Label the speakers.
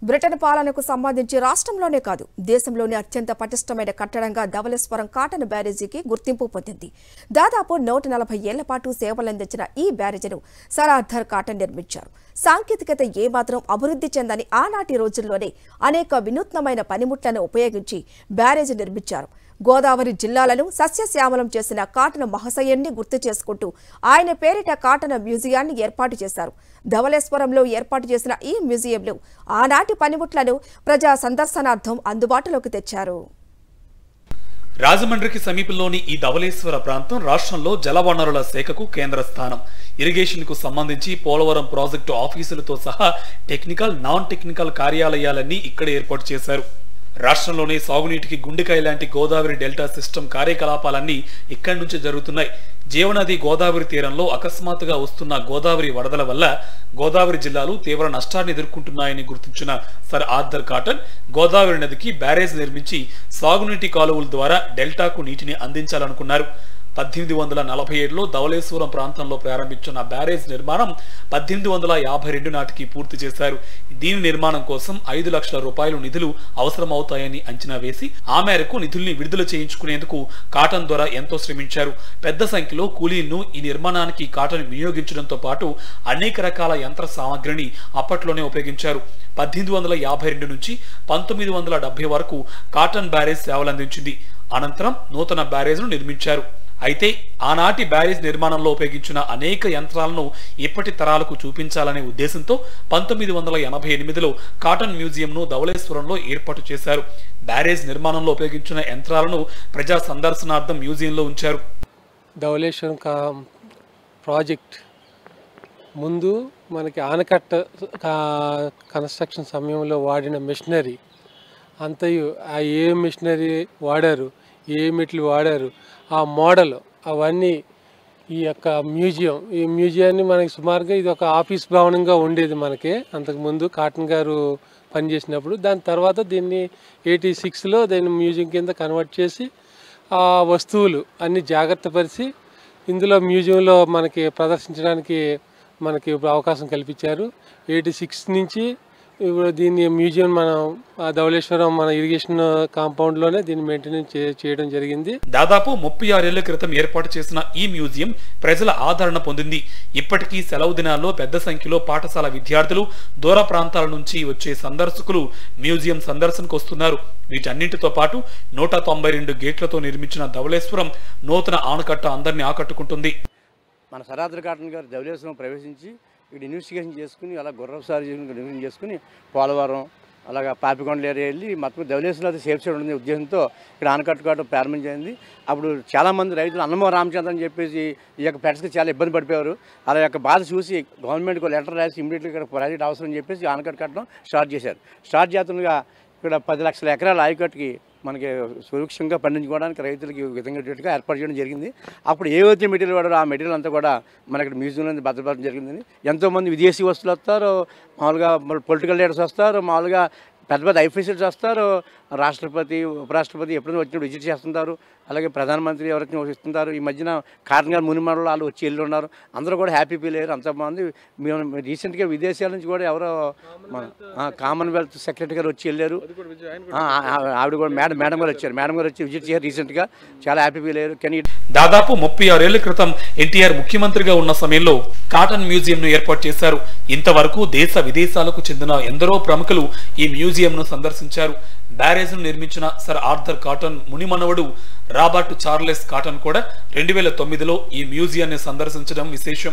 Speaker 1: Britain పాలనకు సంబంధించి రాష్ట్రంలోనే కాదు దేశంలోనే అత్యంత పటిష్టమైన కట్టడంగా ధవళేశ్వరం కాటన్ బ్యారేజీకి గుర్తింపు పొందింది. దాదాపు 140 ఏళ్ల పాటు సేవలందించిన ఈ బ్యారేజీను సర్ ఆర్థర్ కాటన్ నిర్మించారు. సాంకేతికత ఏమాత్రం అభివృద్ధి చెందని ఆనాటి రోజుల్లోనే అనేక వినూత్నమైన పనిముట్లను ఉపయోగించి బ్యారేజీ నిర్మించారు. గోదావరి జిల్లాలను సస్యశ్యామలం చేసిన కాటన్ మహాశయుణ్ణి గుర్తు చేసుకుంటూ ఆయన పేరిట కాటన్ మ్యూజియాన్ని ఏర్పాటు చేశారు. ధవళేశ్వరంలో ఏర్పాటు చేసిన ఈ మ్యూజియంలో ఆనాటి పనిముట్లను ప్రజా సందర్శనార్థం అందుబాటులోకి తెచ్చారు.
Speaker 2: రాజమండ్రికి సమీపంలోని ఈ ధవళేశ్వర ప్రాంతం రాష్ట్రంలో జలవనరుల శాఖకు కేంద్ర స్థానం. ఇరిగేషన్ కు సంబంధించి పోలవరం ప్రాజెక్టు ఆఫీసులతో సహా టెక్నికల్, నాన్ టెక్నికల్ కార్యాలయాలన్నీ ఇక్కడే ఏర్పాటు చేశారు. రాష్ట్రంలోనే సాగునీటికి గుండెకాయ లాంటి గోదావరి డెల్టా సిస్టమ్ కార్యకలాపాలన్నీ ఇక్కడి నుంచి జరుగుతున్నాయి. జీవనది గోదావరి తీరంలో అకస్మాత్తుగా వస్తున్న గోదావరి వరదల వల్ల గోదావరి జిల్లాలు తీవ్ర నష్టాన్ని ఎదుర్కొంటున్నాయని గుర్తించిన సర్ ఆర్థర్ కాటన్ గోదావరి నదికి బ్యారేజ్ నిర్మించి సాగునీటి కాలువల ద్వారా డెల్టాకు నీటిని అందించాలనుకున్నారు. 1847లో ధవళేశ్వరం ప్రాంతంలో ప్రారంభించిన బ్యారేజ్ నిర్మాణం 1852 నాటికి పూర్తి చేశారు. దీని నిర్మాణం కోసం 5 లక్షల రూపాయలు నిధులు అవసరమవుతాయని అంచనా వేసి ఆ మేరకు నిధుల్ని విడుదల చేయించుకునేందుకు కాటన్ ద్వారా ఎంతో శ్రమించారు. పెద్ద సంఖ్యలో కూలీలను ఈ నిర్మాణానికి కాటన్ వినియోగించడంతో పాటు అనేక రకాల యంత్ర సామగ్రిని అప్పట్లోనే ఉపయోగించారు. 1852 నుంచి 1970 వరకు కాటన్ బ్యారేజ్ సేవలందించింది. అనంతరం నూతన బ్యారేజ్ను నిర్మించారు. అయితే ఆనాటి బ్యారేజ్ నిర్మాణంలో ఉపయోగించిన అనేక యంత్రాలను ఇప్పటి తరాలకు చూపించాలనే ఉద్దేశంతో 1988లో కాటన్ మ్యూజియంను ధవళేశ్వరంలో ఏర్పాటు చేశారు. బ్యారేజ్ నిర్మాణంలో ఉపయోగించిన యంత్రాలను ప్రజా సందర్శనార్థం మ్యూజియంలో ఉంచారు.
Speaker 3: ధవళేశ్వరం ప్రాజెక్ట్ ముందు మనకి ఆనకట్ట కన్స్ట్రక్షన్ సమయంలో వాడిన మిషనరీ అంతయు ఏ మిషనరీ వాడారు, ఏ మెట్లు వాడారు, ఆ మోడల్ అవన్నీ ఈ యొక్క ఈ మ్యూజియాన్ని మనకి సుమారుగా ఇది ఒక ఆఫీస్ భవనంగా ఉండేది మనకి అంతకుముందు కాటన్ గారు పనిచేసినప్పుడు. దాని తర్వాత దీన్ని 86లో దీన్ని మ్యూజియం కింద కన్వర్ట్ చేసి ఆ వస్తువులు అన్ని జాగ్రత్త పరిచి ఇందులో మ్యూజియంలో మనకి ప్రదర్శించడానికి మనకి అవకాశం కల్పించారు. 86 నుంచి ఇప్పుడు దీన్ని మ్యూజియం మనం ధవళేశ్వరం మన ఇరిగేషన్ కాంపౌండ్లోనే దీన్ని మెయింటెనెన్స్ చేయడం జరిగింది.
Speaker 2: దాదాపు 36 ఏళ్ల క్రితం ఏర్పాటు చేసిన ఈ మ్యూజియం ప్రజల ఆదరణ పొందింది. ఇప్పటికీ సెలవు దినాల్లో పెద్ద సంఖ్యలో పాఠశాల విద్యార్థులు, దూర ప్రాంతాల నుంచి వచ్చే సందర్శకులు మ్యూజియం సందర్శనకు వస్తున్నారు. వీటన్నింటితో పాటు 192 గేట్లతో నిర్మించిన ధవళేశ్వరం నూతన ఆనకట్ట అందరినీ ఆకట్టుకుంటుంది.
Speaker 4: మన సర్ ఆర్థర్ కాటన్ గారు ధవళేశ్వరం ప్రవేశించి ఇక్కడ ఇన్వెస్టిగేషన్ చేసుకుని అలా గుర్రసారి చేసుకుని పోలవరం అలాగా పాపికొండల ఏరియా వెళ్ళి మొత్తం ధవళేశ్వరం అయితే సేఫ్ సైడ్ ఉండే ఉద్దేశంతో ఇక్కడ ఆనకట్టుకోవడం ప్రారంభించింది. అప్పుడు చాలామంది రైతులు అన్నమ రామచంద్ర అని చెప్పేసి ఈ యొక్క పెట్స్కి చాలా ఇబ్బంది పడిపోయారు. అలా యొక్క బాధ చూసి గవర్నమెంట్కి లెటర్ రాసి ఇమీడియట్గా ఇక్కడ ప్రాజెక్ట్ అవసరం అని చెప్పేసి ఆనకట్టు కట్టడం స్టార్ట్ చేశారు. స్టార్ట్ చేస్తుండగా ఇక్కడ 10 లక్షల ఎకరాల ఆయకట్టుకి మనకి సురక్షంగా పండించుకోవడానికి రైతులకి విధంగా ఏర్పాటు చేయడం జరిగింది. అప్పుడు ఏవైతే మెటీరియల్ వాడారో ఆ మెటీరియల్ అంతా కూడా మనకి మ్యూజియంలో భద్రపరచడం జరిగింది. ఎంతోమంది విదేశీ వస్తువులు వస్తారు, మామూలుగా పొలిటికల్ లీడర్స్ వస్తారు, మామూలుగా పెద్ద పెద్ద ఐఫీసర్స్ వస్తారు, రాష్ట్రపతి, ఉపరాష్ట్రపతి ఎప్పుడైనా వచ్చినప్పుడు విజిట్ చేస్తుంటారు. అలాగే ప్రధానమంత్రి ఎవరైనా వస్తుంటారు. ఈ మధ్యన కాటన్ గారు మునిమడలో వాళ్ళు వచ్చి వెళ్ళి ఉన్నారు. అందరూ కూడా హ్యాపీ ఫీల్ అయ్యారు. అంతమంది మేము రీసెంట్గా విదేశాల నుంచి కూడా ఎవరో కామన్వెల్త్ సెక్రటరీ గారు వచ్చి వెళ్ళారు. ఆవిడ కూడా మేడం గారు వచ్చారు. మేడం గారు వచ్చి విజిట్ చేశారు రీసెంట్గా. చాలా హ్యాపీ ఫీల్ అయ్యారు. కానీ
Speaker 2: దాదాపు 36 ఏళ్ల క్రితం ఎన్టీఆర్ ముఖ్యమంత్రిగా ఉన్న సమయంలో కాటన్ మ్యూజియంను ఏర్పాటు చేశారు. ఇంతవరకు దేశ విదేశాలకు చెందిన ఎందరో ప్రముఖులు ఈ మ్యూజియంను సందర్శించారు. బ్యారేజ్ను నిర్మించిన సర్ ఆర్థర్ కాటన్ మునిమనవడు రాబర్ట్ చార్లెస్ కాటన్ కూడా 2009లో ఈ మ్యూజియాన్ని సందర్శించడం విశేషం.